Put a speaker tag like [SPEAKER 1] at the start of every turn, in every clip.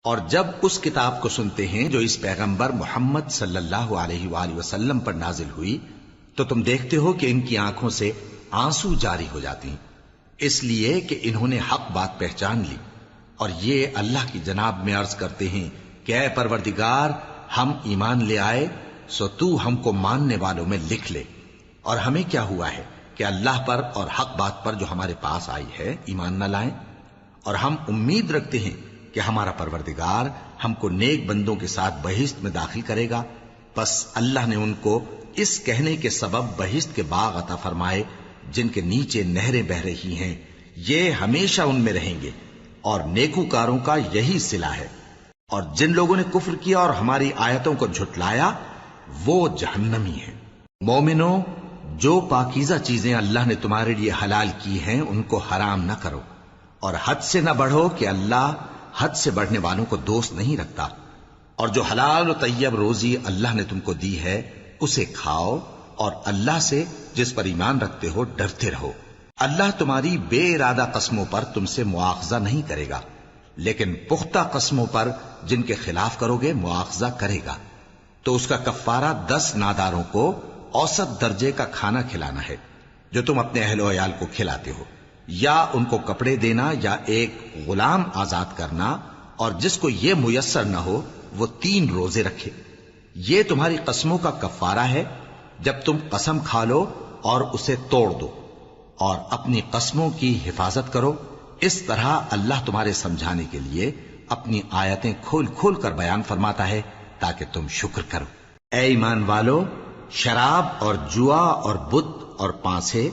[SPEAKER 1] اور جب اس کتاب کو سنتے ہیں جو اس پیغمبر محمد صلی اللہ علیہ وآلہ وسلم پر نازل ہوئی تو تم دیکھتے ہو کہ ان کی آنکھوں سے آنسو جاری ہو جاتی ہیں، اس لیے کہ انہوں نے حق بات پہچان لی، اور یہ اللہ کی جناب میں عرض کرتے ہیں کہ اے پروردگار، ہم ایمان لے آئے سو تو ہم کو ماننے والوں میں لکھ لے، اور ہمیں کیا ہوا ہے کہ اللہ پر اور حق بات پر جو ہمارے پاس آئی ہے ایمان نہ لائیں، اور ہم امید رکھتے ہیں کہ ہمارا پروردگار ہم کو نیک بندوں کے ساتھ بہشت میں داخل کرے گا۔ بس اللہ نے ان کو اس کہنے کے سبب بہشت کے باغ عطا فرمائے جن کے نیچے نہریں بہ رہی ہیں، یہ ہمیشہ ان میں رہیں گے، اور نیکوکاروں کا یہی صلہ ہے۔ اور جن لوگوں نے کفر کیا اور ہماری آیتوں کو جھٹلایا وہ جہنمی ہیں۔ مومنوں، جو پاکیزہ چیزیں اللہ نے تمہارے لیے حلال کی ہیں ان کو حرام نہ کرو، اور حد سے نہ بڑھو کہ اللہ حد سے بڑھنے والوں کو دوست نہیں رکھتا، اور جو حلال و طیب روزی اللہ نے تم کو دی ہے اسے کھاؤ، اور اللہ سے جس پر ایمان رکھتے ہو ڈرتے رہو۔ اللہ تمہاری بے ارادہ قسموں پر تم سے مواخذہ نہیں کرے گا، لیکن پختہ قسموں پر جن کے خلاف کرو گے مواخذہ کرے گا، تو اس کا کفارہ 10 ناداروں کو اوسط درجے کا کھانا کھلانا ہے جو تم اپنے اہل و عیال کو کھلاتے ہو، یا ان کو کپڑے دینا یا ایک غلام آزاد کرنا، اور جس کو یہ میسر نہ ہو وہ 3 روزے رکھے۔ یہ تمہاری قسموں کا کفارہ ہے جب تم قسم کھا لو اور اسے توڑ دو، اور اپنی قسموں کی حفاظت کرو۔ اس طرح اللہ تمہارے سمجھانے کے لیے اپنی آیتیں کھول کھول کر بیان فرماتا ہے تاکہ تم شکر کرو۔ اے ایمان والو، شراب اور جوا اور بت اور پانسے،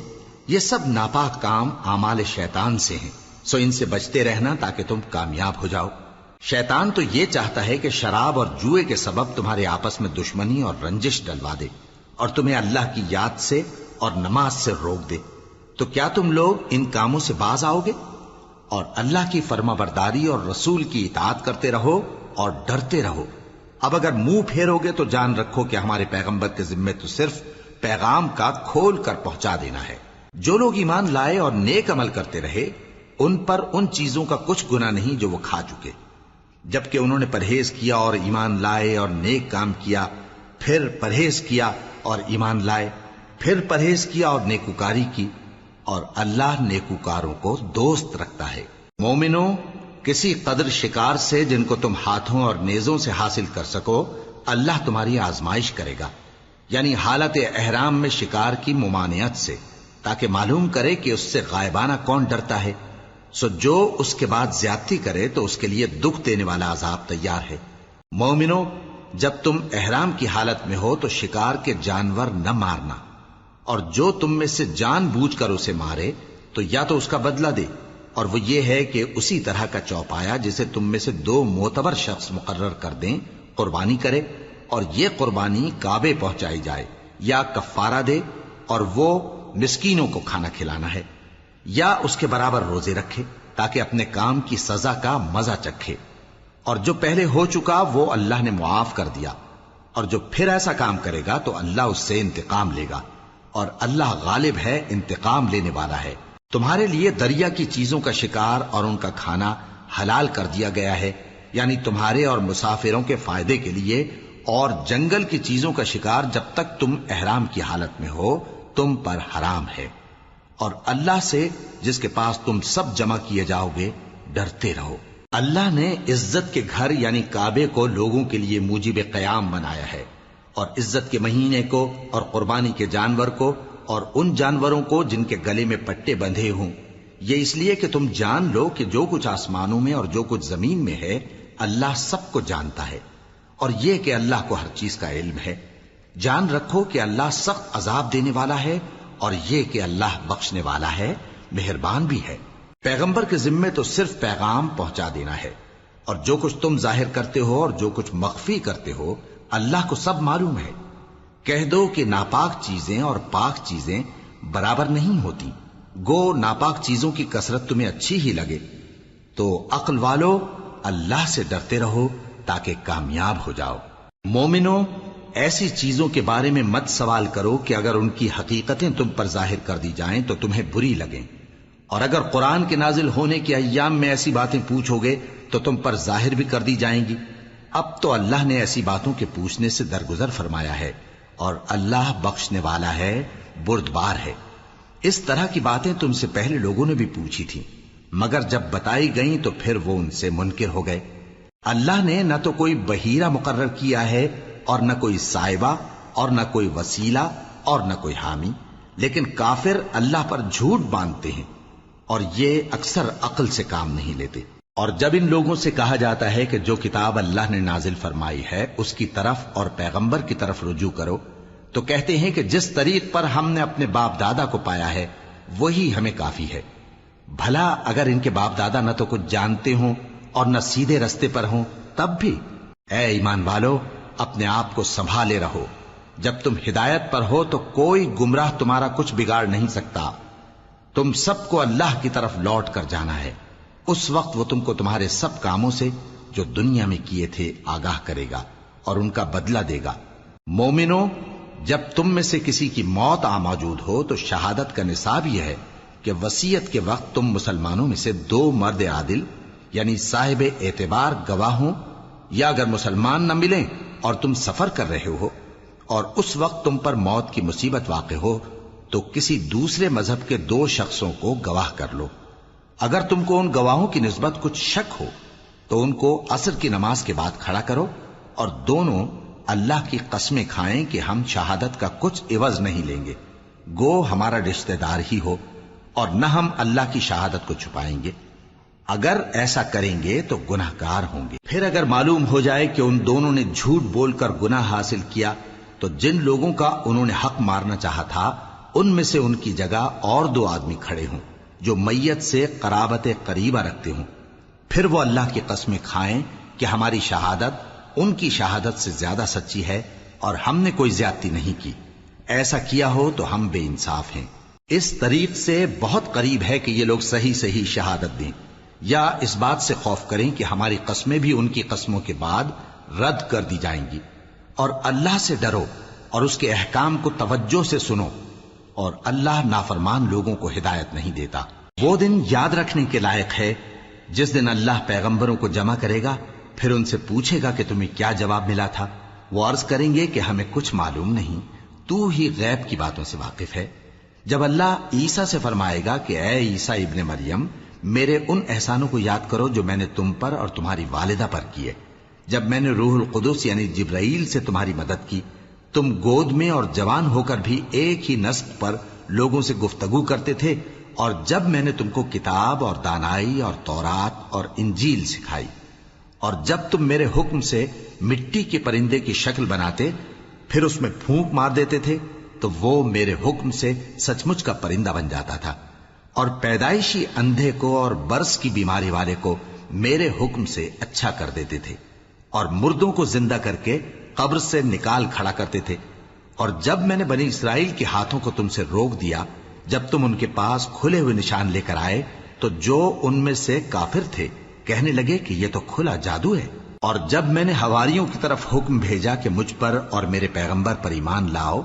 [SPEAKER 1] یہ سب ناپاک کام اعمال شیطان سے ہیں، سو ان سے بچتے رہنا تاکہ تم کامیاب ہو جاؤ۔ شیطان تو یہ چاہتا ہے کہ شراب اور جوئے کے سبب تمہارے آپس میں دشمنی اور رنجش ڈلوا دے، اور تمہیں اللہ کی یاد سے اور نماز سے روک دے۔ تو کیا تم لوگ ان کاموں سے باز آؤ گے؟ اور اللہ کی فرما برداری اور رسول کی اطاعت کرتے رہو اور ڈرتے رہو۔ اب اگر منہ پھیرو گے تو جان رکھو کہ ہمارے پیغمبر کے ذمے تو صرف پیغام کا کھول کر پہنچا دینا ہے۔ جو لوگ ایمان لائے اور نیک عمل کرتے رہے ان پر ان چیزوں کا کچھ گناہ نہیں جو وہ کھا چکے، جبکہ انہوں نے پرہیز کیا اور ایمان لائے اور نیک کام کیا، پھر پرہیز کیا اور ایمان لائے، پھر پرہیز کیا اور نیکوکاری کی، اور اللہ نیکوکاروں کو دوست رکھتا ہے۔ مومنوں، کسی قدر شکار سے جن کو تم ہاتھوں اور نیزوں سے حاصل کر سکو اللہ تمہاری آزمائش کرے گا، یعنی حالت احرام میں شکار کی ممانعت سے، تاکہ معلوم کرے کہ اس سے غائبانہ کون ڈرتا ہے، سو جو اس کے بعد زیادتی کرے تو اس کے لیے دکھ دینے والا عذاب تیار ہے۔ مومنوں، جب تم احرام کی حالت میں ہو تو شکار کے جانور نہ مارنا، اور جو تم میں سے جان بوجھ کر اسے مارے تو یا تو اس کا بدلہ دے، اور وہ یہ ہے کہ اسی طرح کا چوپایا جسے تم میں سے 2 معتبر شخص مقرر کر دیں قربانی کرے، اور یہ قربانی کعبے پہنچائی جائے، یا کفارہ دے اور وہ مسکینوں کو کھانا کھلانا ہے، یا اس کے برابر روزے رکھے تاکہ اپنے کام کی سزا کا مزہ چکھے، اور جو پہلے ہو چکا وہ اللہ نے معاف کر دیا، اور جو پھر ایسا کام کرے گا تو اللہ اس سے انتقام لے گا، اور اللہ غالب ہے، انتقام لینے والا ہے۔ تمہارے لیے دریا کی چیزوں کا شکار اور ان کا کھانا حلال کر دیا گیا ہے، یعنی تمہارے اور مسافروں کے فائدے کے لیے، اور جنگل کی چیزوں کا شکار جب تک تم احرام کی حالت میں ہو تم پر حرام ہے، اور اللہ سے جس کے پاس تم سب جمع کیے جاؤ گے ڈرتے رہو۔ اللہ نے عزت کے گھر یعنی کعبے کو لوگوں کے لیے موجب قیام بنایا ہے، اور عزت کے مہینے کو اور قربانی کے جانور کو اور ان جانوروں کو جن کے گلے میں پٹے بندھے ہوں، یہ اس لیے کہ تم جان لو کہ جو کچھ آسمانوں میں اور جو کچھ زمین میں ہے اللہ سب کو جانتا ہے، اور یہ کہ اللہ کو ہر چیز کا علم ہے۔ جان رکھو کہ اللہ سخت عذاب دینے والا ہے، اور یہ کہ اللہ بخشنے والا ہے، مہربان بھی ہے۔ پیغمبر کے ذمے تو صرف پیغام پہنچا دینا ہے، اور جو کچھ تم ظاہر کرتے ہو اور جو کچھ مخفی کرتے ہو اللہ کو سب معلوم ہے۔ کہہ دو کہ ناپاک چیزیں اور پاک چیزیں برابر نہیں ہوتی، گو ناپاک چیزوں کی کثرت تمہیں اچھی ہی لگے، تو عقل والو اللہ سے ڈرتے رہو تاکہ کامیاب ہو جاؤ۔ مومنوں، ایسی چیزوں کے بارے میں مت سوال کرو کہ اگر ان کی حقیقتیں تم پر ظاہر کر دی جائیں تو تمہیں بری لگیں، اور اگر قرآن کے نازل ہونے کے ایام میں ایسی باتیں پوچھو گے تو تم پر ظاہر بھی کر دی جائیں گی۔ اب تو اللہ نے ایسی باتوں کے پوچھنے سے درگزر فرمایا ہے، اور اللہ بخشنے والا ہے، بردبار ہے۔ اس طرح کی باتیں تم سے پہلے لوگوں نے بھی پوچھی تھیں، مگر جب بتائی گئیں تو پھر وہ ان سے منکر ہو گئے۔ اللہ نے نہ تو کوئی بحیرہ مقرر کیا ہے، اور نہ کوئی سائبہ، اور نہ کوئی وسیلہ، اور نہ کوئی حامی، لیکن کافر اللہ پر جھوٹ باندھتے ہیں، اور یہ اکثر عقل سے کام نہیں لیتے۔ اور جب ان لوگوں سے کہا جاتا ہے کہ جو کتاب اللہ نے نازل فرمائی ہے اس کی طرف اور پیغمبر کی طرف رجوع کرو، تو کہتے ہیں کہ جس طریق پر ہم نے اپنے باپ دادا کو پایا ہے وہی ہمیں کافی ہے۔ بھلا اگر ان کے باپ دادا نہ تو کچھ جانتے ہوں اور نہ سیدھے رستے پر ہوں تب بھی؟ اے ایمان والو، اپنے آپ کو سنبھالے رہو، جب تم ہدایت پر ہو تو کوئی گمراہ تمہارا کچھ بگاڑ نہیں سکتا۔ تم سب کو اللہ کی طرف لوٹ کر جانا ہے، اس وقت وہ تم کو تمہارے سب کاموں سے جو دنیا میں کیے تھے آگاہ کرے گا اور ان کا بدلہ دے گا۔ مومنو، جب تم میں سے کسی کی موت آ موجود ہو تو شہادت کا نصاب یہ ہے کہ وصیت کے وقت تم مسلمانوں میں سے 2 مرد عادل یعنی صاحب اعتبار گواہ ہوں، یا اگر مسلمان نہ ملیں اور تم سفر کر رہے ہو اور اس وقت تم پر موت کی مصیبت واقع ہو تو کسی دوسرے مذہب کے 2 شخصوں کو گواہ کر لو۔ اگر تم کو ان گواہوں کی نسبت کچھ شک ہو تو ان کو عصر کی نماز کے بعد کھڑا کرو، اور دونوں اللہ کی قسمیں کھائیں کہ ہم شہادت کا کچھ عوض نہیں لیں گے، گو ہمارا رشتہ دار ہی ہو، اور نہ ہم اللہ کی شہادت کو چھپائیں گے۔ اگر ایسا کریں گے تو گناہ گار ہوں گے۔ پھر اگر معلوم ہو جائے کہ ان دونوں نے جھوٹ بول کر گناہ حاصل کیا تو جن لوگوں کا انہوں نے حق مارنا چاہا تھا ان میں سے ان کی جگہ اور 2 آدمی کھڑے ہوں جو میت سے قرابت قریبہ رکھتے ہوں، پھر وہ اللہ کی قسمیں کھائیں کہ ہماری شہادت ان کی شہادت سے زیادہ سچی ہے اور ہم نے کوئی زیادتی نہیں کی۔ ایسا کیا ہو تو ہم بے انصاف ہیں۔ اس طریق سے بہت قریب ہے کہ یہ لوگ صحیح صحیح شہادت دیں، یا اس بات سے خوف کریں کہ ہماری قسمیں بھی ان کی قسموں کے بعد رد کر دی جائیں گی۔ اور اللہ سے ڈرو اور اس کے احکام کو توجہ سے سنو، اور اللہ نافرمان لوگوں کو ہدایت نہیں دیتا۔ وہ دن یاد رکھنے کے لائق ہے جس دن اللہ پیغمبروں کو جمع کرے گا، پھر ان سے پوچھے گا کہ تمہیں کیا جواب ملا تھا۔ وہ عرض کریں گے کہ ہمیں کچھ معلوم نہیں، تو ہی غیب کی باتوں سے واقف ہے۔ جب اللہ عیسیٰ سے فرمائے گا کہ اے عیسیٰ ابن مریم، میرے ان احسانوں کو یاد کرو جو میں نے تم پر اور تمہاری والدہ پر کیے، جب میں نے روح القدس یعنی جبرائیل سے تمہاری مدد کی، تم گود میں اور جوان ہو کر بھی ایک ہی نسق پر لوگوں سے گفتگو کرتے تھے، اور جب میں نے تم کو کتاب اور دانائی اور تورات اور انجیل سکھائی، اور جب تم میرے حکم سے مٹی کے پرندے کی شکل بناتے پھر اس میں پھونک مار دیتے تھے تو وہ میرے حکم سے سچ مچ کا پرندہ بن جاتا تھا، اور پیدائشی اندھے کو اور برس کی بیماری والے کو میرے حکم سے اچھا کر دیتے تھے، اور مردوں کو زندہ کر کے قبر سے نکال کھڑا کرتے تھے۔ اور جب میں نے بنی اسرائیل کے ہاتھوں کو تم سے روک دیا جب تم ان کے پاس کھلے ہوئے نشان لے کر آئے تو جو ان میں سے کافر تھے کہنے لگے کہ یہ تو کھلا جادو ہے۔ اور جب میں نے حواریوں کی طرف حکم بھیجا کہ مجھ پر اور میرے پیغمبر پر ایمان لاؤ،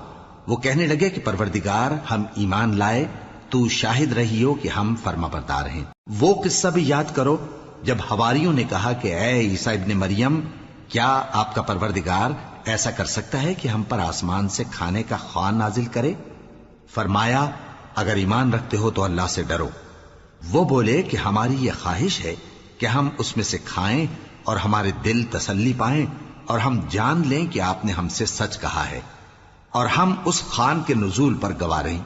[SPEAKER 1] وہ کہنے لگے کہ پروردگار، ہم ایمان لائے، تو شاہد رہی ہو کہ ہم فرما بردار ہیں۔ وہ قصہ بھی یاد کرو جب حواریوں نے کہا کہ اے عیسیٰ ابن مریم، کیا آپ کا پروردگار ایسا کر سکتا ہے کہ ہم پر آسمان سے کھانے کا خوان نازل کرے؟ فرمایا، اگر ایمان رکھتے ہو تو اللہ سے ڈرو۔ وہ بولے کہ ہماری یہ خواہش ہے کہ ہم اس میں سے کھائیں اور ہمارے دل تسلی پائیں اور ہم جان لیں کہ آپ نے ہم سے سچ کہا ہے، اور ہم اس خوان کے نزول پر گواہ رہیں۔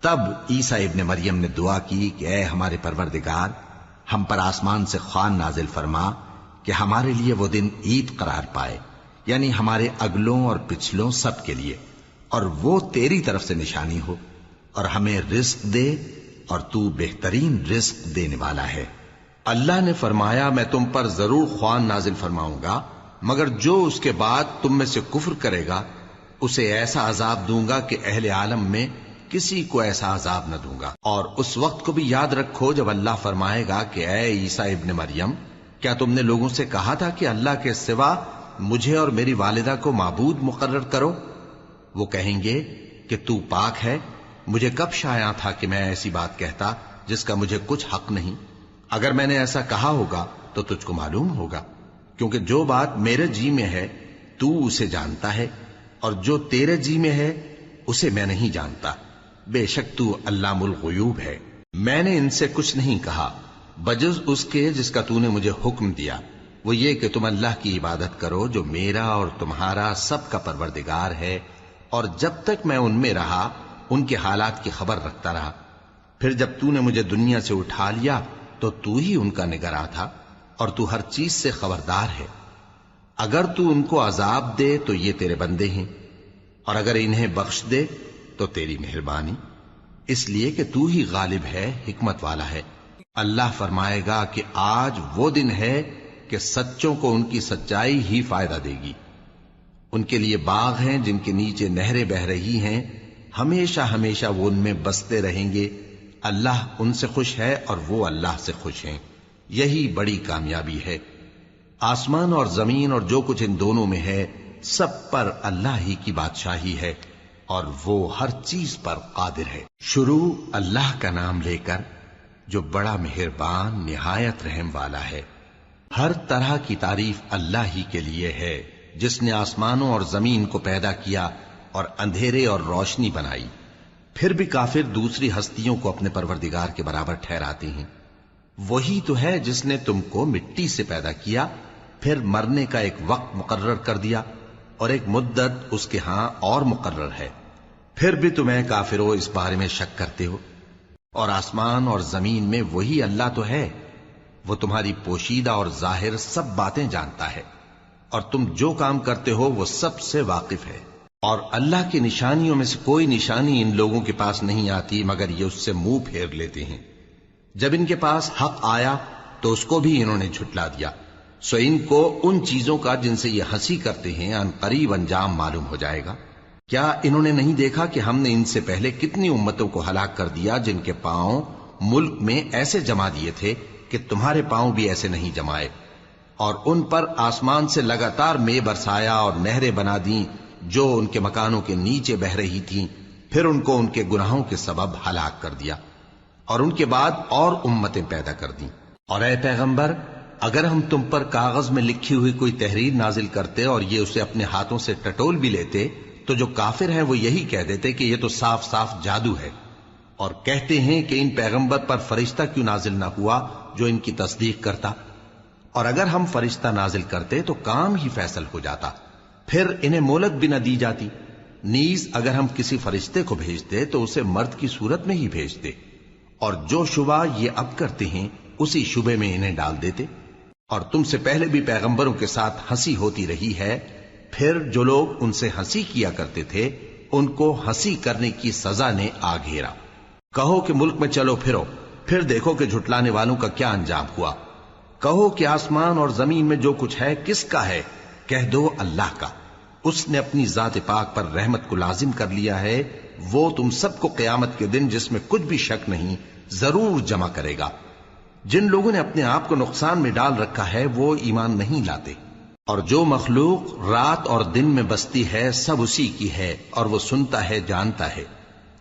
[SPEAKER 1] تب عیسیٰ ابن مریم نے دعا کی کہ اے ہمارے پروردگار، ہم پر آسمان سے خوان نازل فرما کہ ہمارے لیے وہ دن عید قرار پائے، یعنی ہمارے اگلوں اور پچھلوں سب کے لیے، اور وہ تیری طرف سے نشانی ہو، اور ہمیں رزق دے، اور تو بہترین رزق دینے والا ہے۔
[SPEAKER 2] اللہ نے فرمایا، میں تم پر ضرور خوان نازل فرماؤں گا، مگر جو اس کے بعد تم میں سے کفر کرے گا اسے ایسا عذاب دوں گا کہ اہل عالم میں کسی کو ایسا عذاب نہ دوں گا۔ اور اس وقت کو بھی یاد رکھو جب اللہ فرمائے گا کہ اے عیسیٰ ابن مریم، کیا تم نے لوگوں سے کہا تھا کہ اللہ کے سوا مجھے اور میری والدہ کو معبود مقرر کرو؟ وہ کہیں گے کہ تو پاک ہے، مجھے کب شایع تھا کہ میں ایسی بات کہتا جس کا مجھے کچھ حق نہیں؟ اگر میں نے ایسا کہا ہوگا تو تجھ کو معلوم ہوگا، کیونکہ جو بات میرے جی میں ہے تو اسے جانتا ہے، اور جو تیرے جی میں ہے اسے میں نہیں جانتا۔ بے شک تو علام الغیوب ہے۔ میں نے ان سے کچھ نہیں کہا بجز اس کے جس کا تو نے مجھے حکم دیا، وہ یہ کہ تم اللہ کی عبادت کرو جو میرا اور تمہارا سب کا پروردگار ہے، اور جب تک میں ان میں رہا ان کے حالات کی خبر رکھتا رہا۔ پھر جب تو نے مجھے دنیا سے اٹھا لیا تو تو ہی ان کا نگراں تھا، اور تو ہر چیز سے خبردار ہے۔ اگر تو ان کو عذاب دے تو یہ تیرے بندے ہیں، اور اگر انہیں بخش دے تو تیری مہربانی، اس لیے کہ تو ہی غالب ہے، حکمت والا ہے۔ اللہ فرمائے گا کہ آج وہ دن ہے کہ سچوں کو ان کی سچائی ہی فائدہ دے گی۔ ان کے لیے باغ ہیں جن کے نیچے نہریں بہ رہی ہیں، ہمیشہ ہمیشہ وہ ان میں بستے رہیں گے۔ اللہ ان سے خوش ہے اور وہ اللہ سے خوش ہیں، یہی بڑی کامیابی ہے۔ آسمان اور زمین اور جو کچھ ان دونوں میں ہے سب پر اللہ ہی کی بادشاہی ہے، اور وہ ہر چیز پر قادر ہے۔ شروع اللہ کا نام لے کر جو بڑا مہربان نہایت رحم والا ہے۔ ہر طرح کی تعریف اللہ ہی کے لیے ہے، جس نے آسمانوں اور زمین کو پیدا کیا اور اندھیرے اور روشنی بنائی۔ پھر بھی کافر دوسری ہستیوں کو اپنے پروردگار کے برابر ٹھہراتے ہیں۔ وہی تو ہے جس نے تم کو مٹی سے پیدا کیا، پھر مرنے کا ایک وقت مقرر کر دیا اور ایک مدت اس کے ہاں اور مقرر ہے۔ پھر بھی تمہیں کافروں اس بارے میں شک کرتے ہو، اور آسمان اور زمین میں وہی اللہ تو ہے، وہ تمہاری پوشیدہ اور ظاہر سب باتیں جانتا ہے، اور تم جو کام کرتے ہو وہ سب سے واقف ہے۔ اور اللہ کی نشانیوں میں سے کوئی نشانی ان لوگوں کے پاس نہیں آتی مگر یہ اس سے منہ پھیر لیتے ہیں۔ جب ان کے پاس حق آیا تو اس کو بھی انہوں نے جھٹلا دیا، سو ان کو ان چیزوں کا جن سے یہ ہنسی کرتے ہیں ان قریب انجام معلوم ہو جائے گا۔ کیا انہوں نے نہیں دیکھا کہ ہم نے ان سے پہلے کتنی امتوں کو ہلاک کر دیا جن کے پاؤں ملک میں ایسے جما دیے تھے کہ تمہارے پاؤں بھی ایسے نہیں جمائے، اور ان پر آسمان سے لگاتار مے برسایا اور نہریں بنا دیں جو ان کے مکانوں کے نیچے بہ رہی تھیں، پھر ان کو ان کے گناہوں کے سبب ہلاک کر دیا، اور ان کے بعد اور امتیں پیدا کر دیں۔ اور اے پیغمبر، اگر ہم تم پر کاغذ میں لکھی ہوئی کوئی تحریر نازل کرتے اور یہ اسے اپنے ہاتھوں سے ٹٹول بھی لیتے تو جو کافر ہیں وہ یہی کہہ دیتے کہ یہ تو صاف صاف جادو ہے، اور کہتے ہیں کہ ان پیغمبر پر فرشتہ کیوں نازل نہ ہوا جو ان کی تصدیق کرتا، اور اگر ہم فرشتہ نازل کرتے تو کام ہی فیصل ہو جاتا، پھر انہیں مہلت بھی نہ دی جاتی۔ نیز اگر ہم کسی فرشتے کو بھیجتے تو اسے مرد کی صورت میں ہی بھیجتے، اور جو شبہ یہ اب کرتے ہیں اسی شبے میں انہیں ڈال دیتے۔ اور تم سے پہلے بھی پیغمبروں کے ساتھ ہنسی ہوتی رہی ہے، پھر جو لوگ ان سے ہنسی کیا کرتے تھے ان کو ہنسی کرنے کی سزا نے آ گھیرا۔ کہو کہ ملک میں چلو پھرو، پھر دیکھو کہ جھٹلانے والوں کا کیا انجام ہوا۔ کہو کہ آسمان اور زمین میں جو کچھ ہے کس کا ہے؟ کہہ دو اللہ کا۔ اس نے اپنی ذات پاک پر رحمت کو لازم کر لیا ہے، وہ تم سب کو قیامت کے دن جس میں کچھ بھی شک نہیں ضرور جمع کرے گا۔ جن لوگوں نے اپنے آپ کو نقصان میں ڈال رکھا ہے وہ ایمان نہیں لاتے، اور جو مخلوق رات اور دن میں بستی ہے سب اسی کی ہے، اور وہ سنتا ہے جانتا ہے۔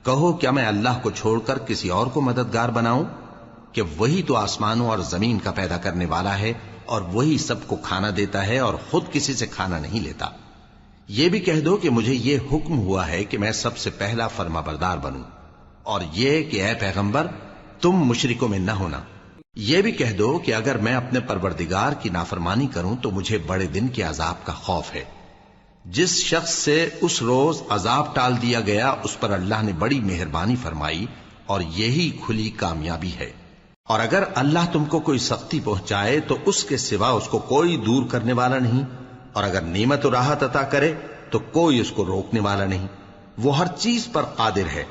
[SPEAKER 2] کہو کیا میں اللہ کو چھوڑ کر کسی اور کو مددگار بناؤں کہ وہی تو آسمانوں اور زمین کا پیدا کرنے والا ہے، اور وہی سب کو کھانا دیتا ہے اور خود کسی سے کھانا نہیں لیتا۔ یہ بھی کہہ دو کہ مجھے یہ حکم ہوا ہے کہ میں سب سے پہلا فرما بردار بنوں، اور یہ کہ اے پیغمبر تم مشرکوں میں نہ ہونا۔ یہ بھی کہہ دو کہ اگر میں اپنے پروردگار کی نافرمانی کروں تو مجھے بڑے دن کے عذاب کا خوف ہے۔ جس شخص سے اس روز عذاب ٹال دیا گیا اس پر اللہ نے بڑی مہربانی فرمائی، اور یہی کھلی کامیابی ہے۔ اور اگر اللہ تم کو کوئی سختی پہنچائے تو اس کے سوا اس کو کوئی دور کرنے والا نہیں، اور اگر نعمت و راحت عطا کرے تو کوئی اس کو روکنے والا نہیں۔ وہ ہر چیز پر قادر ہے،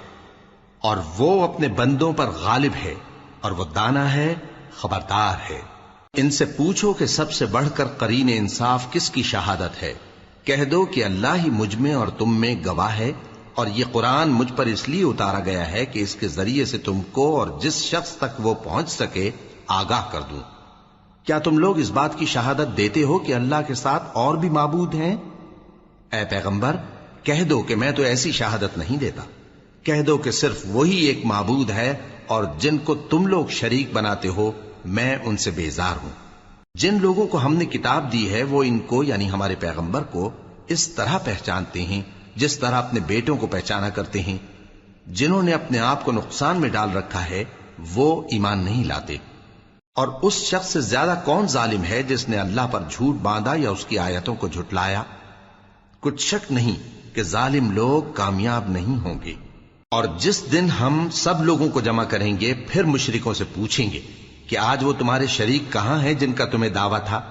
[SPEAKER 2] اور وہ اپنے بندوں پر غالب ہے، اور وہ دانا ہے، خبردار ہے۔ ان سے پوچھو کہ سب سے بڑھ کر قرین انصاف کس کی شہادت ہے؟ کہہ دو کہ اللہ ہی مجھ میں اور تم میں گواہ ہے، اور یہ قرآن مجھ پر اس لیے اتارا گیا ہے کہ اس کے ذریعے سے تم کو اور جس شخص تک وہ پہنچ سکے آگاہ کر دوں۔ کیا تم لوگ اس بات کی شہادت دیتے ہو کہ اللہ کے ساتھ اور بھی معبود ہیں؟ اے پیغمبر کہہ دو کہ میں تو ایسی شہادت نہیں دیتا۔ کہہ دو کہ صرف وہی ایک معبود ہے اور جن کو تم لوگ شریک بناتے ہو میں ان سے بیزار ہوں۔ جن لوگوں کو ہم نے کتاب دی ہے وہ ان کو یعنی ہمارے پیغمبر کو اس طرح پہچانتے ہیں جس طرح اپنے بیٹوں کو پہچانا کرتے ہیں۔ جنہوں نے اپنے آپ کو نقصان میں ڈال رکھا ہے وہ ایمان نہیں لاتے۔ اور اس شخص سے زیادہ کون ظالم ہے جس نے اللہ پر جھوٹ باندھا یا اس کی آیتوں کو جھٹلایا؟ کچھ شک نہیں کہ ظالم لوگ کامیاب نہیں ہوں گے۔ اور جس دن ہم سب لوگوں کو جمع کریں گے پھر مشرکوں سے پوچھیں گے کہ آج وہ تمہارے شریک کہاں ہیں جن کا تمہیں دعویٰ تھا،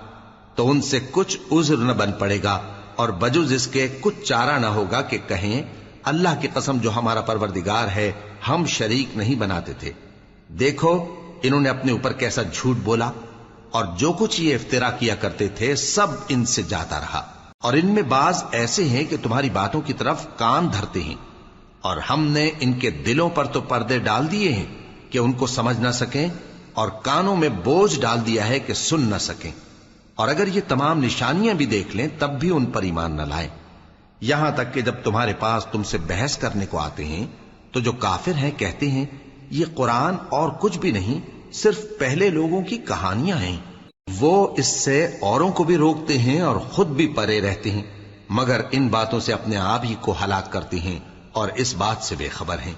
[SPEAKER 2] تو ان سے کچھ عذر نہ بن پڑے گا اور بجز اس کے کچھ چارہ نہ ہوگا کہ کہیں اللہ کی قسم جو ہمارا پروردگار ہے ہم شریک نہیں بناتے تھے۔ دیکھو انہوں نے اپنے اوپر کیسا جھوٹ بولا، اور جو کچھ یہ افترا کیا کرتے تھے سب ان سے جاتا رہا۔ اور ان میں بعض ایسے ہیں کہ تمہاری باتوں کی طرف کان دھرتے ہیں، اور ہم نے ان کے دلوں پر تو پردے ڈال دیے ہیں کہ ان کو سمجھ نہ سکیں، اور کانوں میں بوجھ ڈال دیا ہے کہ سن نہ سکیں، اور اگر یہ تمام نشانیاں بھی دیکھ لیں تب بھی ان پر ایمان نہ لائیں۔ یہاں تک کہ جب تمہارے پاس تم سے بحث کرنے کو آتے ہیں تو جو کافر ہیں کہتے ہیں یہ قرآن اور کچھ بھی نہیں صرف پہلے لوگوں کی کہانیاں ہیں۔ وہ اس سے اوروں کو بھی روکتے ہیں اور خود بھی پرے رہتے ہیں، مگر ان باتوں سے اپنے آپ ہی کو ہلاک کرتے ہیں اور اس بات سے بے خبر ہیں۔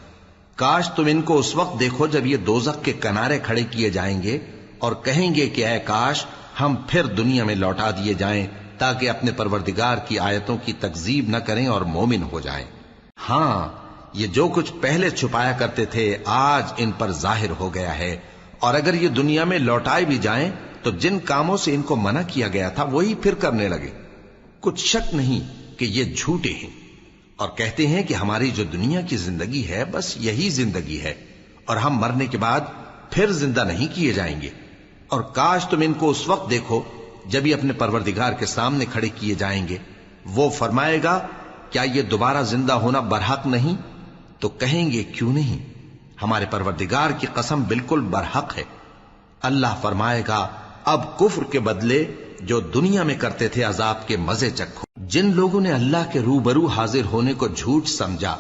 [SPEAKER 2] کاش تم ان کو اس وقت دیکھو جب یہ دوزخ کے کنارے کھڑے کیے جائیں گے اور کہیں گے کہ اے کاش ہم پھر دنیا میں لوٹا دیے جائیں تاکہ اپنے پروردگار کی آیتوں کی تکذیب نہ کریں اور مومن ہو جائیں۔ ہاں یہ جو کچھ پہلے چھپایا کرتے تھے آج ان پر ظاہر ہو گیا ہے، اور اگر یہ دنیا میں لوٹائے بھی جائیں تو جن کاموں سے ان کو منع کیا گیا تھا وہی پھر کرنے لگے۔ کچھ شک نہیں کہ یہ جھوٹے ہیں، اور کہتے ہیں کہ ہماری جو دنیا کی زندگی ہے بس یہی زندگی ہے اور ہم مرنے کے بعد پھر زندہ نہیں کیے جائیں گے۔ اور کاش تم ان کو اس وقت دیکھو جب یہ اپنے پروردگار کے سامنے کھڑے کیے جائیں گے، وہ فرمائے گا کیا یہ دوبارہ زندہ ہونا برحق نہیں؟ تو کہیں گے کیوں نہیں، ہمارے پروردگار کی قسم بالکل برحق ہے۔ اللہ فرمائے گا اب کفر کے بدلے جو دنیا میں کرتے تھے عذاب کے مزے چکھو۔ جن لوگوں نے اللہ کے روبرو حاضر ہونے کو جھوٹ سمجھا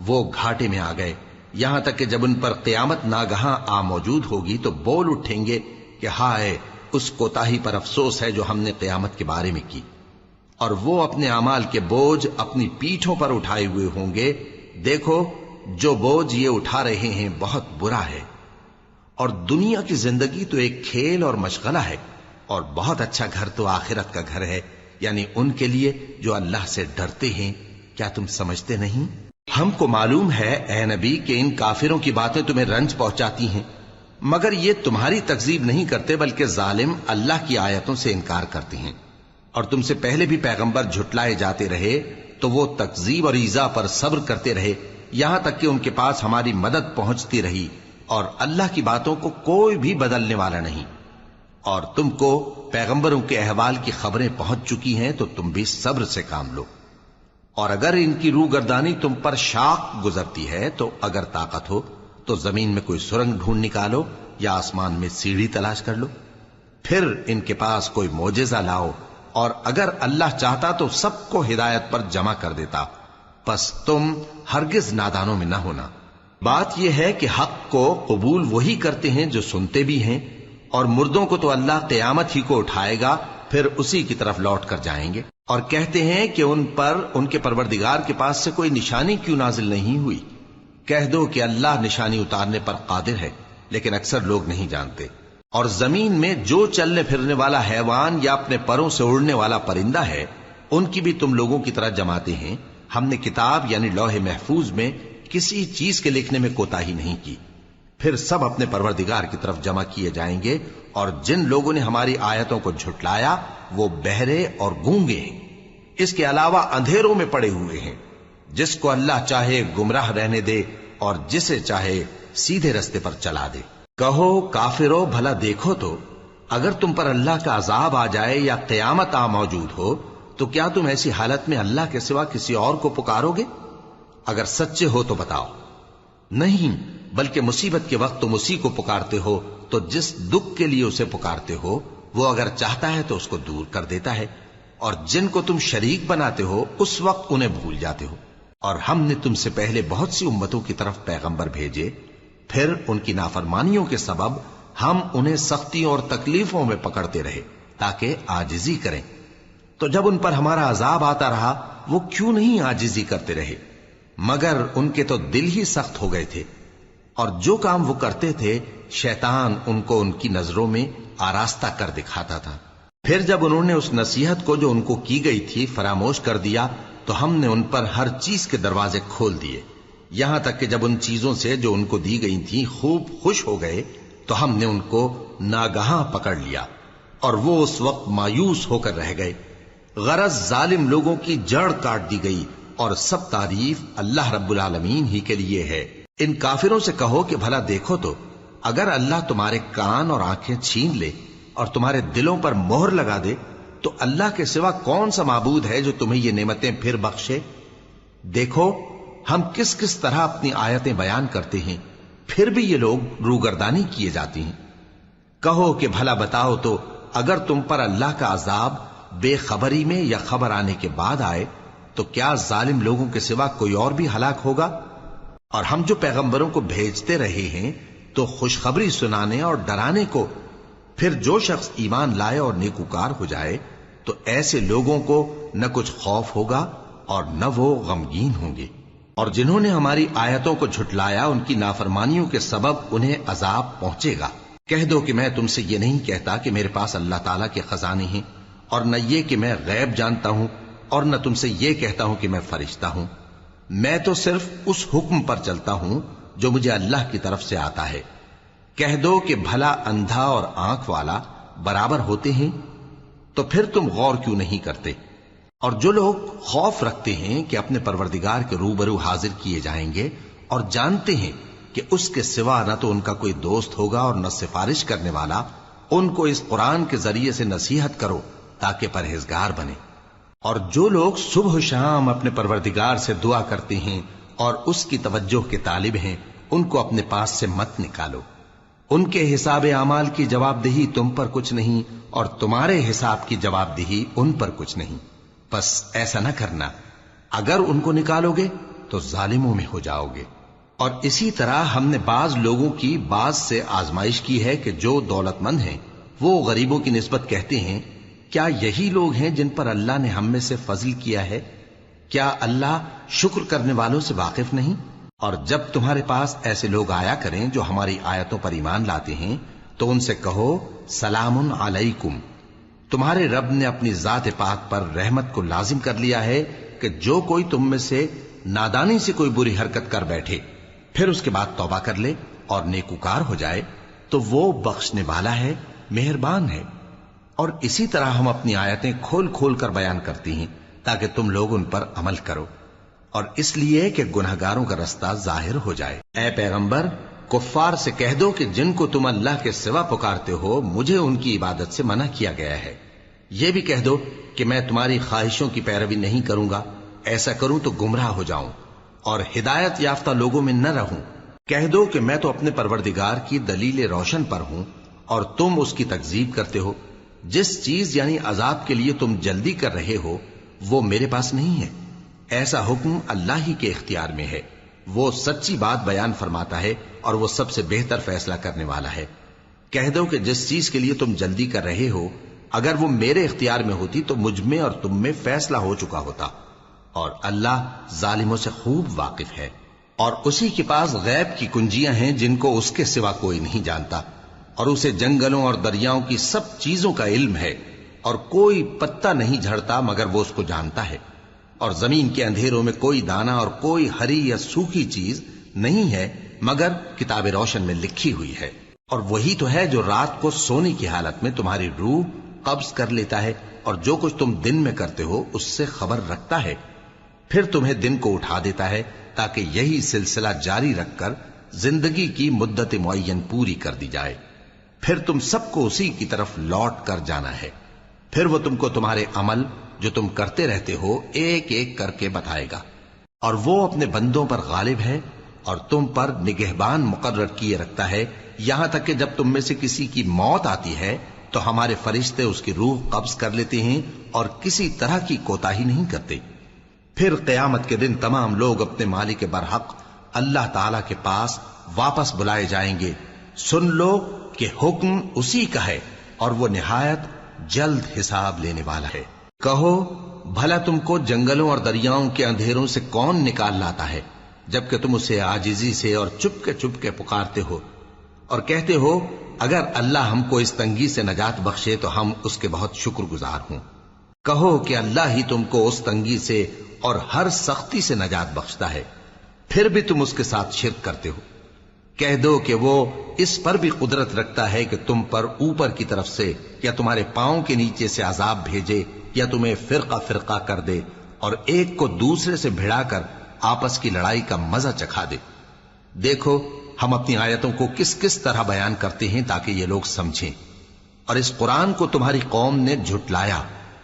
[SPEAKER 2] وہ گھاٹے میں آ گئے، یہاں تک کہ جب ان پر قیامت ناگہاں آ موجود ہوگی تو بول اٹھیں گے کہ ہائے اس کوتاہی پر افسوس ہے جو ہم نے قیامت کے بارے میں کی، اور وہ اپنے اعمال کے بوجھ اپنی پیٹھوں پر اٹھائے ہوئے ہوں گے۔ دیکھو جو بوجھ یہ اٹھا رہے ہیں بہت برا ہے، اور دنیا کی زندگی تو ایک کھیل اور مشغلہ ہے، اور بہت اچھا گھر تو آخرت کا گھر ہے، یعنی ان کے لیے جو اللہ سے ڈرتے ہیں۔ کیا تم سمجھتے نہیں؟ ہم کو معلوم ہے اے نبی کہ ان کافروں کی باتیں تمہیں رنج پہنچاتی ہیں، مگر یہ تمہاری تکذیب نہیں کرتے بلکہ ظالم اللہ کی آیتوں سے انکار کرتے ہیں۔ اور تم سے پہلے بھی پیغمبر جھٹلائے جاتے رہے تو وہ تکذیب اور ایذا پر صبر کرتے رہے، یہاں تک کہ ان کے پاس ہماری مدد پہنچتی رہی، اور اللہ کی باتوں کو کوئی بھی بدلنے والا نہیں۔ اور تم کو پیغمبروں کے احوال کی خبریں پہنچ چکی ہیں تو تم بھی صبر سے کام لو۔ اور اگر ان کی روگردانی تم پر شاق گزرتی ہے تو اگر طاقت ہو تو زمین میں کوئی سرنگ ڈھونڈ نکالو یا آسمان میں سیڑھی تلاش کر لو، پھر ان کے پاس کوئی معجزہ لاؤ، اور اگر اللہ چاہتا تو سب کو ہدایت پر جمع کر دیتا، پس تم ہرگز نادانوں میں نہ ہونا۔ بات یہ ہے کہ حق کو قبول وہی کرتے ہیں جو سنتے بھی ہیں، اور مردوں کو تو اللہ قیامت ہی کو اٹھائے گا پھر اسی کی طرف لوٹ کر جائیں گے۔ اور کہتے ہیں کہ ان پر ان کے پروردگار کے پاس سے کوئی نشانی کیوں نازل نہیں ہوئی؟ کہہ دو کہ اللہ نشانی اتارنے پر قادر ہے، لیکن اکثر لوگ نہیں جانتے۔ اور زمین میں جو چلنے پھرنے والا حیوان یا اپنے پروں سے اڑنے والا پرندہ ہے ان کی بھی تم لوگوں کی طرح جماتے ہیں۔ ہم نے کتاب یعنی لوح محفوظ میں کسی چیز کے لکھنے میں کوتاہی نہیں کی، پھر سب اپنے پروردگار کی طرف جمع کیے جائیں گے۔ اور جن لوگوں نے ہماری آیتوں کو جھٹلایا وہ بہرے اور گونگے ہیں، اس کے علاوہ اندھیروں میں پڑے ہوئے ہیں۔ جس کو اللہ چاہے گمراہ رہنے دے اور جسے چاہے سیدھے رستے پر چلا دے۔ کہو کافرو بھلا دیکھو تو اگر تم پر اللہ کا عذاب آ جائے یا قیامت آ موجود ہو تو کیا تم ایسی حالت میں اللہ کے سوا کسی اور کو پکارو گے؟ اگر سچے ہو تو بتاؤ۔ نہیں، بلکہ مصیبت کے وقت تم اسی کو پکارتے ہو، تو جس دکھ کے لیے اسے پکارتے ہو وہ اگر چاہتا ہے تو اس کو دور کر دیتا ہے، اور جن کو تم شریک بناتے ہو اس وقت انہیں بھول جاتے ہو۔ اور ہم نے تم سے پہلے بہت سی امتوں کی طرف پیغمبر بھیجے،
[SPEAKER 1] پھر ان کی نافرمانیوں کے سبب ہم انہیں سختیوں اور تکلیفوں میں پکڑتے رہے تاکہ عاجزی کریں. تو جب ان پر ہمارا عذاب آتا رہا وہ کیوں نہیں عاجزی کرتے رہے؟ مگر ان کے تو دل ہی سخت ہو گئے تھے، اور جو کام وہ کرتے تھے شیطان ان کو ان کی نظروں میں آراستہ کر دکھاتا تھا. پھر جب انہوں نے اس نصیحت کو جو ان کو کی گئی تھی فراموش کر دیا تو ہم نے ان پر ہر چیز کے دروازے کھول دیے، یہاں تک کہ جب ان چیزوں سے جو ان کو دی گئی تھیں خوب خوش ہو گئے تو ہم نے ان کو ناگہاں پکڑ لیا اور وہ اس وقت مایوس ہو کر رہ گئے. غرض ظالم لوگوں کی جڑ کاٹ دی گئی، اور سب تعریف اللہ رب العالمین ہی کے لیے ہے. ان کافروں سے کہو کہ بھلا دیکھو تو اگر اللہ تمہارے کان اور آنکھیں چھین لے اور تمہارے دلوں پر مہر لگا دے تو اللہ کے سوا کون سا معبود ہے جو تمہیں یہ نعمتیں پھر بخشے؟ دیکھو ہم کس کس طرح اپنی آیتیں بیان کرتے ہیں، پھر بھی یہ لوگ روگردانی کیے جاتی ہیں. کہو کہ بھلا بتاؤ تو اگر تم پر اللہ کا عذاب بے خبری میں یا خبر آنے کے بعد آئے تو کیا ظالم لوگوں کے سوا کوئی اور بھی ہلاک ہوگا؟ اور ہم جو پیغمبروں کو بھیجتے رہے ہیں تو خوشخبری سنانے اور ڈرانے کو. پھر جو شخص ایمان لائے اور نیکوکار ہو جائے تو ایسے لوگوں کو نہ کچھ خوف ہوگا اور نہ وہ غمگین ہوں گے. اور جنہوں نے ہماری آیتوں کو جھٹلایا ان کی نافرمانیوں کے سبب انہیں عذاب پہنچے گا. کہہ دو کہ میں تم سے یہ نہیں کہتا کہ میرے پاس اللہ تعالیٰ کے خزانے ہیں، اور نہ یہ کہ میں غیب جانتا ہوں، اور نہ تم سے یہ کہتا ہوں کہ میں فرشتہ ہوں. میں تو صرف اس حکم پر چلتا ہوں جو مجھے اللہ کی طرف سے آتا ہے. کہہ دو کہ بھلا اندھا اور آنکھ والا برابر ہوتے ہیں؟ تو پھر تم غور کیوں نہیں کرتے؟ اور جو لوگ خوف رکھتے ہیں کہ اپنے پروردگار کے روبرو حاضر کیے جائیں گے اور جانتے ہیں کہ اس کے سوا نہ تو ان کا کوئی دوست ہوگا اور نہ سفارش کرنے والا، ان کو اس قرآن کے ذریعے سے نصیحت کرو تاکہ پرہیزگار بنے. اور جو لوگ صبح و شام اپنے پروردگار سے دعا کرتے ہیں اور اس کی توجہ کے طالب ہیں ان کو اپنے پاس سے مت نکالو. ان کے حساب اعمال کی جواب دہی تم پر کچھ نہیں اور تمہارے حساب کی جواب دہی ان پر کچھ نہیں. بس ایسا نہ کرنا، اگر ان کو نکالو گے تو ظالموں میں ہو جاؤ گے. اور اسی طرح ہم نے بعض لوگوں کی بعض سے آزمائش کی ہے کہ جو دولت مند ہیں وہ غریبوں کی نسبت کہتے ہیں کیا یہی لوگ ہیں جن پر اللہ نے ہم میں سے فضل کیا ہے؟ کیا اللہ شکر کرنے والوں سے واقف نہیں؟ اور جب تمہارے پاس ایسے لوگ آیا کریں جو ہماری آیتوں پر ایمان لاتے ہیں تو ان سے کہو سلام علیکم. تمہارے رب نے اپنی ذات پاک پر رحمت کو لازم کر لیا ہے کہ جو کوئی تم میں سے نادانی سے کوئی بری حرکت کر بیٹھے پھر اس کے بعد توبہ کر لے اور نیکوکار ہو جائے تو وہ بخشنے والا ہے، مہربان ہے. اور اسی طرح ہم اپنی آیتیں کھول کھول کر بیان کرتی ہیں تاکہ تم لوگ ان پر عمل کرو، اور اس لیے کہ گناہگاروں کا رستہ ظاہر ہو جائے. اے پیغمبر کفار سے کہہ دو کہ جن کو تم اللہ کے سوا پکارتے ہو مجھے ان کی عبادت سے منع کیا گیا ہے. یہ بھی کہہ دو کہ میں تمہاری خواہشوں کی پیروی نہیں کروں گا، ایسا کروں تو گمراہ ہو جاؤں اور ہدایت یافتہ لوگوں میں نہ رہوں. کہہ دو کہ میں تو اپنے پروردگار کی دلیل روشن پر ہوں اور تم اس کی تکذیب کرتے ہو. جس چیز یعنی عذاب کے لیے تم جلدی کر رہے ہو وہ میرے پاس نہیں ہے، ایسا حکم اللہ ہی کے اختیار میں ہے. وہ سچی بات بیان فرماتا ہے اور وہ سب سے بہتر فیصلہ کرنے والا ہے. کہہ دو کہ جس چیز کے لیے تم جلدی کر رہے ہو اگر وہ میرے اختیار میں ہوتی تو مجھ میں اور تم میں فیصلہ ہو چکا ہوتا، اور اللہ ظالموں سے خوب واقف ہے. اور اسی کے پاس غیب کی کنجیاں ہیں جن کو اس کے سوا کوئی نہیں جانتا، اور اسے جنگلوں اور دریاؤں کی سب چیزوں کا علم ہے، اور کوئی پتا نہیں جھڑتا مگر وہ اس کو جانتا ہے. اور زمین کے اندھیروں میں کوئی دانہ اور کوئی ہری یا سوکھی چیز نہیں ہے مگر کتاب روشن میں لکھی ہوئی ہے. اور وہی تو ہے جو رات کو سونے کی حالت میں تمہاری روح قبض کر لیتا ہے اور جو کچھ تم دن میں کرتے ہو اس سے خبر رکھتا ہے، پھر تمہیں دن کو اٹھا دیتا ہے تاکہ یہی سلسلہ جاری رکھ کر زندگی کی مدت معین پوری کر دی جائے. پھر تم سب کو اسی کی طرف لوٹ کر جانا ہے. پھر وہ تم کو تمہارے عمل جو تم کرتے رہتے ہو ایک ایک کر کے بتائے گا. اور وہ اپنے بندوں پر غالب ہے اور تم پر نگہبان مقرر کیے رکھتا ہے، یہاں تک کہ جب تم میں سے کسی کی موت آتی ہے تو ہمارے فرشتے اس کی روح قبض کر لیتے ہیں اور کسی طرح کی کوتاہی نہیں کرتے. پھر قیامت کے دن تمام لوگ اپنے مالک برحق اللہ تعالی کے پاس واپس بلائے جائیں گے، سن لو کہ حکم اسی کا ہے اور وہ نہایت جلد حساب لینے والا ہے۔ کہو بھلا تم کو جنگلوں اور دریاؤں کے اندھیروں سے کون نکال لاتا ہے، جبکہ تم اسے عاجزی سے اور چپ کے پکارتے ہو اور کہتے ہو اگر اللہ ہم کو اس تنگی سے نجات بخشے تو ہم اس کے بہت شکر گزار ہوں۔ کہو کہ اللہ ہی تم کو اس تنگی سے اور ہر سختی سے نجات بخشتا ہے، پھر بھی تم اس کے ساتھ شرک کرتے ہو۔ کہہ دو کہ وہ اس پر بھی قدرت رکھتا ہے کہ تم پر اوپر کی طرف سے یا تمہارے پاؤں کے نیچے سے عذاب بھیجے یا تمہیں فرقہ فرقہ کر دے اور ایک کو دوسرے سے بھڑا کر آپس کی لڑائی کا مزہ چکھا دے۔ دیکھو ہم اپنی آیتوں کو کس کس طرح بیان کرتے ہیں تاکہ یہ لوگ سمجھیں، اور اس قرآن کو تمہاری قوم نے جھٹلایا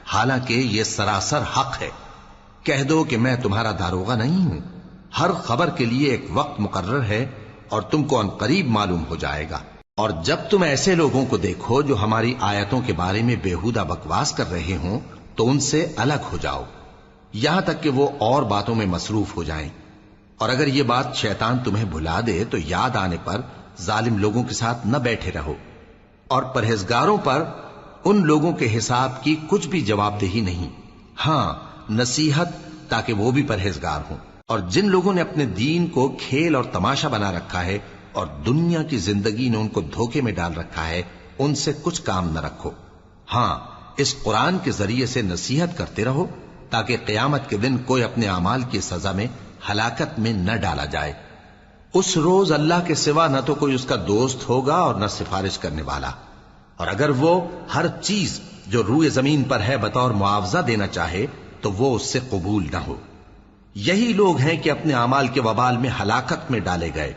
[SPEAKER 1] حالانکہ یہ سراسر حق ہے۔ کہہ دو کہ میں تمہارا داروغہ نہیں ہوں، ہر خبر کے لیے ایک وقت مقرر ہے اور تم کو ان قریب معلوم ہو جائے گا۔ اور جب تم ایسے لوگوں کو دیکھو جو ہماری آیتوں کے بارے میں بےہودہ بکواس کر رہے ہوں تو ان سے الگ ہو جاؤ یہاں تک کہ وہ اور باتوں میں مصروف ہو جائیں، اور اگر یہ بات شیطان تمہیں بھلا دے تو یاد آنے پر ظالم لوگوں کے ساتھ نہ بیٹھے رہو، اور پرہیزگاروں پر ان لوگوں کے حساب کی کچھ بھی جواب دہی نہیں، ہاں نصیحت تاکہ وہ بھی پرہیزگار ہوں۔ اور جن لوگوں نے اپنے دین کو کھیل اور تماشا بنا رکھا ہے اور دنیا کی زندگی نے ان کو دھوکے میں ڈال رکھا ہے، ان سے کچھ کام نہ رکھو، ہاں اس قرآن کے ذریعے سے نصیحت کرتے رہو تاکہ قیامت کے دن کوئی اپنے اعمال کی سزا میں ہلاکت میں نہ ڈالا جائے۔ اس روز اللہ کے سوا نہ تو کوئی اس کا دوست ہوگا اور نہ سفارش کرنے والا، اور اگر وہ ہر چیز جو روئے زمین پر ہے بطور معاوضہ دینا چاہے تو وہ اس سے قبول نہ ہو۔ یہی لوگ ہیں کہ اپنے اعمال کے وبال میں ہلاکت میں ڈالے گئے،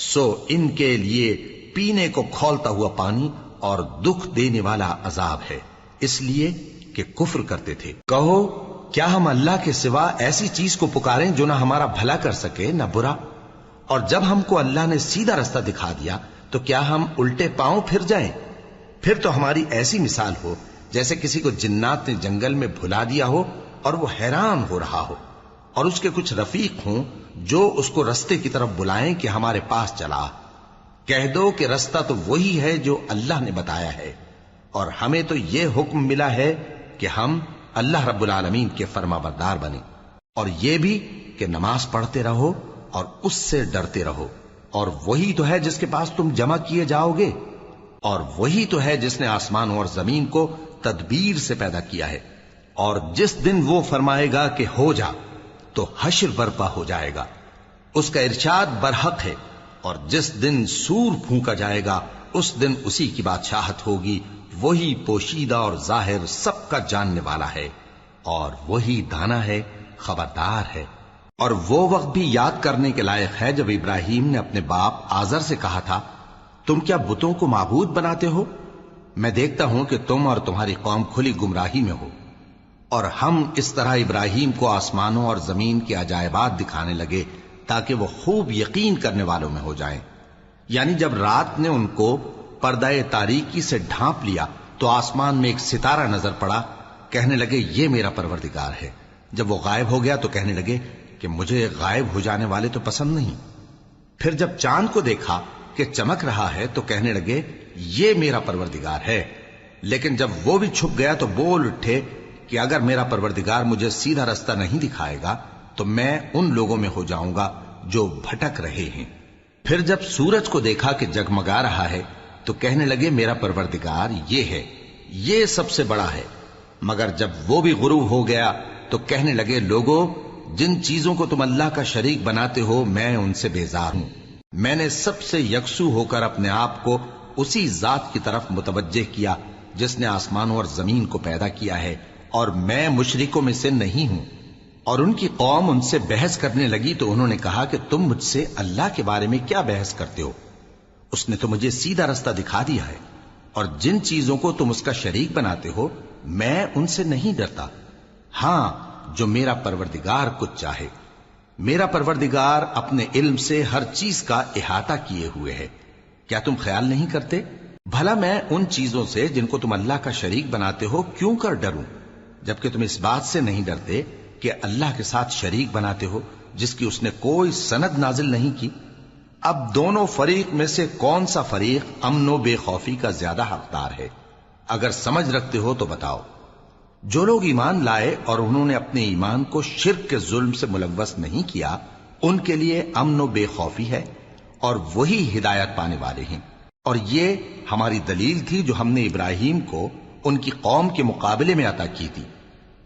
[SPEAKER 1] سو ان کے لیے پینے کو کھولتا ہوا پانی اور دکھ دینے والا عذاب ہے، اس لیے کہ کفر کرتے تھے۔ کہو کیا ہم اللہ کے سوا ایسی چیز کو پکاریں جو نہ ہمارا بھلا کر سکے نہ برا؟ اور جب ہم کو اللہ نے سیدھا رستہ دکھا دیا تو کیا ہم الٹے پاؤں پھر جائیں؟ پھر تو ہماری ایسی مثال ہو جیسے کسی کو جنات نے جنگل میں بھلا دیا ہو اور وہ حیران ہو رہا ہو، اور اس کے کچھ رفیق ہوں جو اس کو رستے کی طرف بلائیں کہ ہمارے پاس چلا۔ کہہ دو کہ رستہ تو وہی ہے جو اللہ نے بتایا ہے، اور ہمیں تو یہ حکم ملا ہے کہ ہم اللہ رب العالمین کے فرما بردار بنیں، اور یہ بھی کہ نماز پڑھتے رہو اور اس سے ڈرتے رہو، اور وہی تو ہے جس کے پاس تم جمع کیے جاؤ گے، اور وہی تو ہے جس نے آسمانوں اور زمین کو تدبیر سے پیدا کیا ہے، اور جس دن وہ فرمائے گا کہ ہو جا تو حشر برپا ہو جائے گا، اس کا ارشاد برحق ہے، اور جس دن سور پھونکا جائے گا اس دن اسی کی بادشاہت ہوگی، وہی پوشیدہ اور ظاہر سب کا جاننے والا ہے، اور وہی دانا ہے خبردار ہے۔ اور وہ وقت بھی یاد کرنے کے لائق ہے جب ابراہیم نے اپنے باپ آزر سے کہا تھا تم کیا بتوں کو معبود بناتے ہو؟ میں دیکھتا ہوں کہ تم اور تمہاری قوم کھلی گمراہی میں ہو۔ اور ہم اس طرح ابراہیم کو آسمانوں اور زمین کے عجائبات دکھانے لگے تاکہ وہ خوب یقین کرنے والوں میں ہو جائیں۔ یعنی جب رات نے ان کو پردہ تاریکی سے ڈھانپ لیا تو آسمان میں ایک ستارہ نظر پڑا، کہنے لگے یہ میرا پروردگار ہے۔ جب وہ غائب ہو گیا تو کہنے لگے کہ مجھے غائب ہو جانے والے تو پسند نہیں۔ پھر جب چاند کو دیکھا کہ چمک رہا ہے تو کہنے لگے یہ میرا پروردگار ہے۔ لیکن جب وہ بھی چھپ گیا تو بول اٹھے کہ اگر میرا پروردگار مجھے سیدھا رستہ نہیں دکھائے گا تو میں ان لوگوں میں ہو جاؤں گا جو بھٹک رہے ہیں۔ پھر جب سورج کو دیکھا کہ جگمگا رہا ہے تو کہنے لگے میرا پروردگار یہ ہے، یہ سب سے بڑا ہے۔ مگر جب وہ بھی غروب ہو گیا تو کہنے لگے لوگو جن چیزوں کو تم اللہ کا شریک بناتے ہو میں ان سے بیزار ہوں۔ میں نے سب سے یکسو ہو کر اپنے آپ کو اسی ذات کی طرف متوجہ کیا جس نے آسمانوں اور زمین کو پیدا کیا ہے، اور میں مشرکوں میں سے نہیں ہوں۔ اور ان کی قوم ان سے بحث کرنے لگی تو انہوں نے کہا کہ تم مجھ سے اللہ کے بارے میں کیا بحث کرتے ہو؟ اس نے تو مجھے سیدھا رستہ دکھا دیا ہے، اور جن چیزوں کو تم اس کا شریک بناتے ہو میں ان سے نہیں ڈرتا، ہاں جو میرا پروردگار کچھ چاہے۔ میرا پروردگار اپنے علم سے ہر چیز کا احاطہ کیے ہوئے ہے۔ کیا تم خیال نہیں کرتے؟ بھلا میں ان چیزوں سے جن کو تم اللہ کا شریک بناتے ہو کیوں کر ڈروں، جبکہ تم اس بات سے نہیں ڈرتے کہ اللہ کے ساتھ شریک بناتے ہو جس کی اس نے کوئی سند نازل نہیں کی۔ اب دونوں فریق میں سے کون سا فریق امن و بے خوفی کا زیادہ حقدار ہے؟ اگر سمجھ رکھتے ہو تو بتاؤ۔ جو لوگ ایمان لائے اور انہوں نے اپنے ایمان کو شرک کے ظلم سے ملوث نہیں کیا، ان کے لیے امن و بے خوفی ہے، اور وہی ہدایت پانے والے ہیں۔ اور یہ ہماری دلیل تھی جو ہم نے ابراہیم کو ان کی قوم کے مقابلے میں عطا کی تھی۔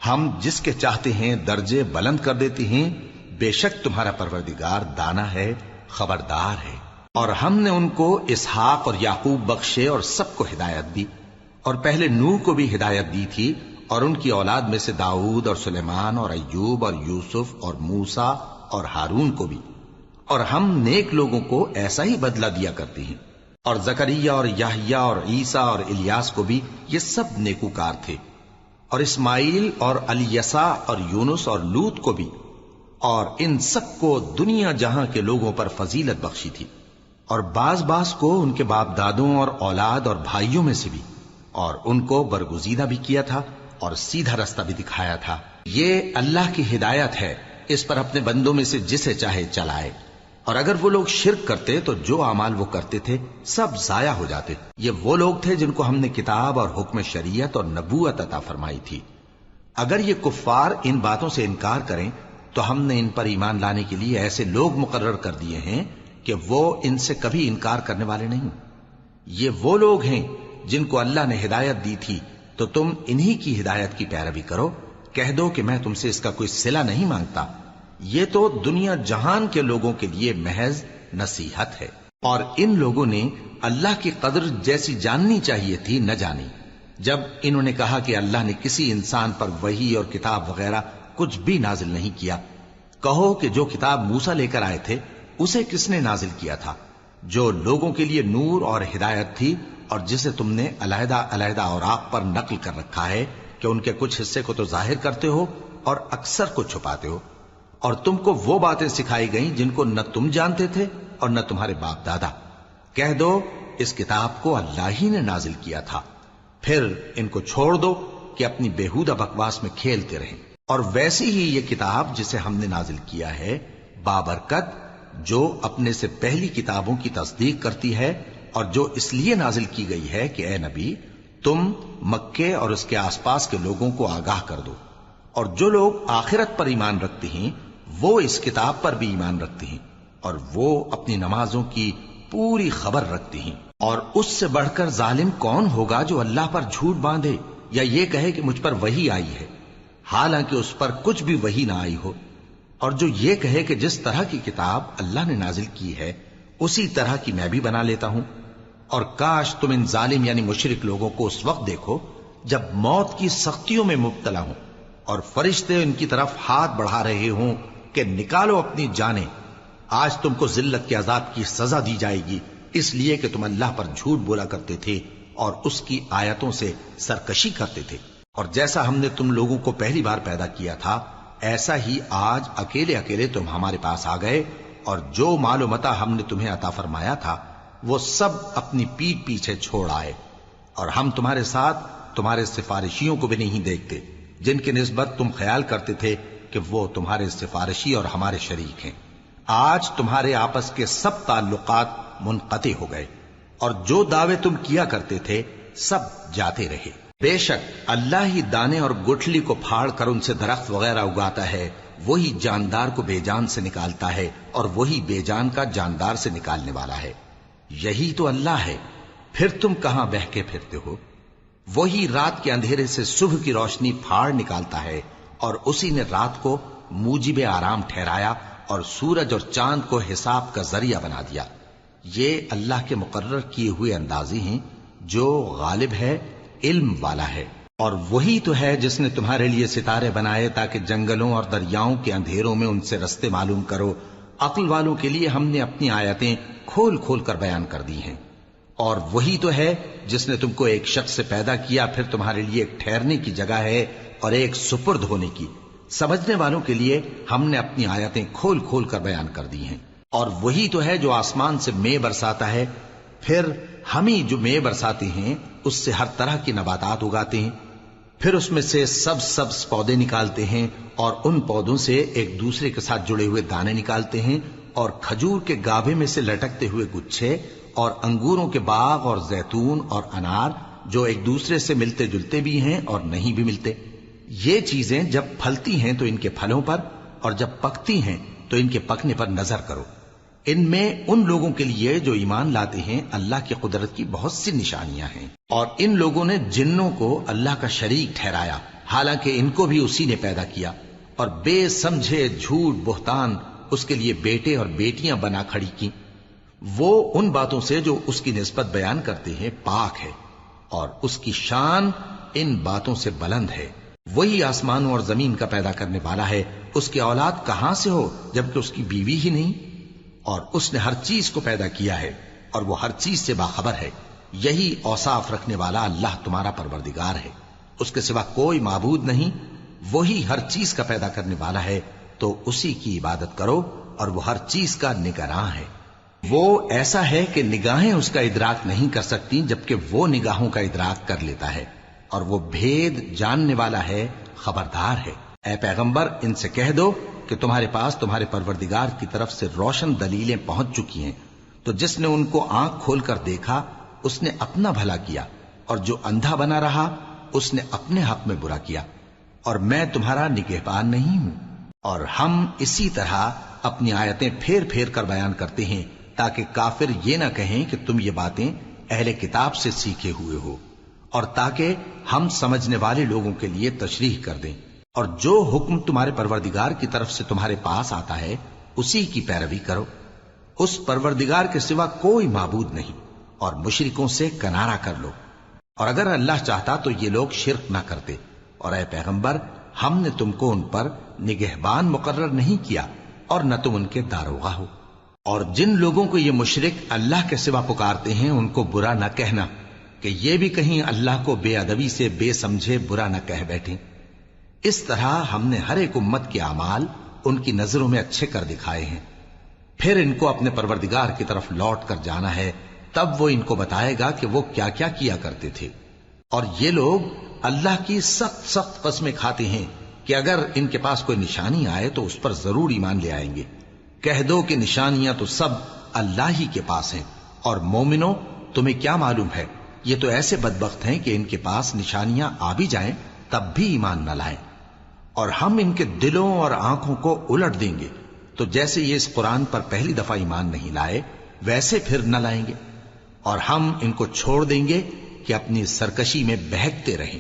[SPEAKER 1] ہم جس کے چاہتے ہیں درجے بلند کر دیتے ہیں، بے شک تمہارا پروردگار دانا ہے، خبردار ہے۔ اور ہم نے ان کو اسحاق اور یعقوب بخشے اور سب کو ہدایت دی، اور پہلے نوح کو بھی ہدایت دی تھی، اور ان کی اولاد میں سے داؤد اور سلیمان اور ایوب اور یوسف اور موسیٰ اور ہارون کو بھی۔ اور ہم نیک لوگوں کو ایسا ہی بدلہ دیا کرتے ہیں۔ اور زکریا اور یحییٰ اور عیسیٰ اور الیاس کو بھی، یہ سب نیکوکار تھے۔ اور اسماعیل اور الیسع اور یونس اور لوط کو بھی، اور ان سب کو دنیا جہاں کے لوگوں پر فضیلت بخشی تھی، اور بعض کو ان کے باپ دادوں اور اولاد اور بھائیوں میں سے بھی، اور ان کو برگزیدہ بھی کیا تھا اور سیدھا رستہ بھی دکھایا تھا۔ یہ اللہ کی ہدایت ہے، اس پر اپنے بندوں میں سے جسے چاہے چلائے۔ اور اگر وہ لوگ شرک کرتے تو جو اعمال وہ کرتے تھے سب ضائع ہو جاتے۔ یہ وہ لوگ تھے جن کو ہم نے کتاب اور حکم شریعت اور نبوت عطا فرمائی تھی۔ اگر یہ کفار ان باتوں سے انکار کریں تو ہم نے ان پر ایمان لانے کے لیے ایسے لوگ مقرر کر دیے ہیں کہ وہ ان سے کبھی انکار کرنے والے نہیں۔ یہ وہ لوگ ہیں جن کو اللہ نے ہدایت دی تھی، تو تم انہی کی ہدایت کی پیروی کرو۔ کہہ دو کہ میں تم سے اس کا کوئی صلہ نہیں مانگتا، یہ تو دنیا جہان کے لوگوں کے لیے محض نصیحت ہے۔ اور ان لوگوں نے اللہ کی قدر جیسی جاننی چاہیے تھی نہ جانی۔ جب انہوں نے کہا کہ اللہ نے کسی انسان پر وحی اور کتاب وغیرہ کچھ بھی نازل نہیں کیا، کہو کہ جو کتاب موسیٰ لے کر آئے تھے اسے کس نے نازل کیا تھا، جو لوگوں کے لیے نور اور ہدایت تھی، اور جسے تم نے علیحدہ علیحدہ اوراق پر نقل کر رکھا ہے کہ ان کے کچھ حصے کو تو ظاہر کرتے ہو اور اکثر کو چھپاتے ہو۔ اور تم کو وہ باتیں سکھائی گئیں جن کو نہ تم جانتے تھے اور نہ تمہارے باپ دادا۔ کہہ دو اس کتاب کو اللہ ہی نے نازل کیا تھا، پھر ان کو چھوڑ دو کہ اپنی بیہودہ بکواس میں کھیلتے رہیں۔ اور ویسی ہی یہ کتاب جسے ہم نے نازل کیا ہے بابرکت، جو اپنے سے پہلی کتابوں کی تصدیق کرتی ہے، اور جو اس لیے نازل کی گئی ہے کہ اے نبی تم مکے اور اس کے آس پاس کے لوگوں کو آگاہ کر دو۔ اور جو لوگ آخرت پر ایمان رکھتے ہیں وہ اس کتاب پر بھی ایمان رکھتے ہیں، اور وہ اپنی نمازوں کی پوری خبر رکھتے ہیں۔ اور اس سے بڑھ کر ظالم کون ہوگا جو اللہ پر جھوٹ باندھے یا یہ کہے کہ مجھ پر وحی آئی ہے، حالانکہ اس پر کچھ بھی وحی نہ آئی ہو، اور جو یہ کہے کہ جس طرح کی کتاب اللہ نے نازل کی ہے اسی طرح کی میں بھی بنا لیتا ہوں۔ اور کاش تم ان ظالم یعنی مشرک لوگوں کو اس وقت دیکھو جب موت کی سختیوں میں مبتلا ہوں، اور فرشتے ان کی طرف ہاتھ بڑھا رہے ہوں کہ نکالو اپنی جانیں، آج تم کو ذلت کے عذاب کی سزا دی جائے گی، اس لیے کہ تم اللہ پر جھوٹ بولا کرتے تھے اور اس کی آیتوں سے سرکشی کرتے تھے۔ اور جیسا ہم نے تم لوگوں کو پہلی بار پیدا کیا تھا ایسا ہی آج اکیلے اکیلے تم ہمارے پاس آ گئے، اور جو مال و متاع ہم نے تمہیں عطا فرمایا تھا وہ سب اپنی پیٹھ پیچھے چھوڑ آئے، اور ہم تمہارے ساتھ تمہارے سفارشیوں کو بھی نہیں دیکھتے جن کی نسبت تم خیال کرتے تھے کہ وہ تمہارے سفارشی اور ہمارے شریک ہیں۔ آج تمہارے آپس کے سب تعلقات منقطع ہو گئے، اور جو دعوے تم کیا کرتے تھے سب جاتے رہے۔ بے شک اللہ ہی دانے اور گٹھلی کو پھاڑ کر ان سے درخت وغیرہ اگاتا ہے، وہی جاندار کو بے جان سے نکالتا ہے، اور وہی بے جان کا جاندار سے نکالنے والا ہے۔ یہی تو اللہ ہے، پھر تم کہاں بہکے پھرتے ہو؟ وہی رات کے اندھیرے سے صبح کی روشنی پھاڑ نکالتا ہے، اور اسی نے رات کو موجب آرام ٹھہرایا اور سورج اور چاند کو حساب کا ذریعہ بنا دیا۔ یہ اللہ کے مقرر کیے ہوئے اندازے ہیں، جو غالب ہے، علم والا ہے۔ اور وہی تو ہے جس نے تمہارے لیے ستارے بنائے تاکہ جنگلوں اور دریاؤں کے اندھیروں میں ان سے رستے معلوم کرو۔ عقل والوں کے لیے ہم نے اپنی آیتیں کھول کھول کر بیان کر دی ہیں۔ اور وہی تو ہے جس نے تم کو ایک شخص سے پیدا کیا، پھر تمہارے لیے ایک ٹھہرنے کی جگہ ہے اور ایک سپرد ہونے کی۔ سمجھنے والوں کے لیے ہم نے اپنی آیتیں کھول کھول کر بیان کر دی ہیں۔ اور وہی تو ہے جو آسمان سے مے برساتا ہے، پھر ہم ہی جو مے برساتے ہیں اس سے ہر طرح کی نباتات اگاتے ہیں، پھر اس میں سے سبز پودے نکالتے ہیں، اور ان پودوں سے ایک دوسرے کے ساتھ جڑے ہوئے دانے نکالتے ہیں۔ اور کھجور کے گابھے میں سے لٹکتے ہوئے گچھے اور انگوروں کے باغ اور زیتون اور انار جو ایک دوسرے سے ملتے جلتے بھی ہیں اور نہیں بھی ملتے. یہ چیزیں جب پھلتی ہیں تو ان کے پھلوں پر اور جب پکتی ہیں تو ان کے پکنے پر نظر کرو. ان میں ان لوگوں کے لیے جو ایمان لاتے ہیں اللہ کی قدرت کی بہت سی نشانیاں ہیں. اور ان لوگوں نے جنوں کو اللہ کا شریک ٹھہرایا حالانکہ ان کو بھی اسی نے پیدا کیا، اور بے سمجھے جھوٹ بہتان اس کے لیے بیٹے اور بیٹیاں بنا کھڑی کی. وہ ان باتوں سے جو اس کی نسبت بیان کرتے ہیں پاک ہے، اور اس کی شان ان باتوں سے بلند ہے. وہی آسمانوں اور زمین کا پیدا کرنے والا ہے. اس کی اولاد کہاں سے ہو جبکہ اس کی بیوی ہی نہیں؟ اور اس نے ہر چیز کو پیدا کیا ہے اور وہ ہر چیز سے باخبر ہے. یہی اوصاف رکھنے والا اللہ تمہارا پروردگار ہے، اس کے سوا کوئی معبود نہیں. وہی ہر چیز کا پیدا کرنے والا ہے تو اسی کی عبادت کرو، اور وہ ہر چیز کا نگراں ہے. وہ ایسا ہے کہ نگاہیں اس کا ادراک نہیں کر سکتی جبکہ وہ نگاہوں کا ادراک کر لیتا ہے، اور وہ بھید جاننے والا ہے، خبردار ہے. اے پیغمبر ان سے کہہ دو کہ تمہارے پاس تمہارے پروردگار کی طرف سے روشن دلیلیں پہنچ چکی ہیں، تو جس نے ان کو آنکھ کھول کر دیکھا اس نے اپنا بھلا کیا، اور جو اندھا بنا رہا اس نے اپنے حق میں برا کیا. اور میں تمہارا نگہبان نہیں ہوں. اور ہم اسی طرح اپنی آیتیں پھیر پھیر کر بیان کرتے ہیں تاکہ کافر یہ نہ کہیں کہ تم یہ باتیں اہل کتاب سے سیکھے ہوئے ہو، اور تاکہ ہم سمجھنے والے لوگوں کے لیے تشریح کر دیں. اور جو حکم تمہارے پروردگار کی طرف سے تمہارے پاس آتا ہے اسی کی پیروی کرو. اس پروردگار کے سوا کوئی معبود نہیں، اور مشرکوں سے کنارہ کر لو. اور اگر اللہ چاہتا تو یہ لوگ شرک نہ کرتے. اور اے پیغمبر ہم نے تم کو ان پر نگہبان مقرر نہیں کیا اور نہ تم ان کے داروغہ ہو. اور جن لوگوں کو یہ مشرک اللہ کے سوا پکارتے ہیں ان کو برا نہ کہنا کہ یہ بھی کہیں اللہ کو بے ادبی سے بے سمجھے برا نہ کہہ بیٹھیں. اس طرح ہم نے ہر ایک امت کے اعمال ان کی نظروں میں اچھے کر دکھائے ہیں. پھر ان کو اپنے پروردگار کی طرف لوٹ کر جانا ہے، تب وہ ان کو بتائے گا کہ وہ کیا کیا کیا کرتے تھے. اور یہ لوگ اللہ کی سخت سخت قسمیں کھاتے ہیں کہ اگر ان کے پاس کوئی نشانی آئے تو اس پر ضرور ایمان لے آئیں گے. کہہ دو کہ نشانیاں تو سب اللہ ہی کے پاس ہیں، اور مومنوں تمہیں کیا معلوم ہے یہ تو ایسے بدبخت ہیں کہ ان کے پاس نشانیاں آ بھی جائیں تب بھی ایمان نہ لائیں. اور ہم ان کے دلوں اور آنکھوں کو الٹ دیں گے، تو جیسے یہ اس قرآن پر پہلی دفعہ ایمان نہیں لائے ویسے پھر نہ لائیں گے. اور ہم ان کو چھوڑ دیں گے کہ اپنی سرکشی میں بہکتے رہیں.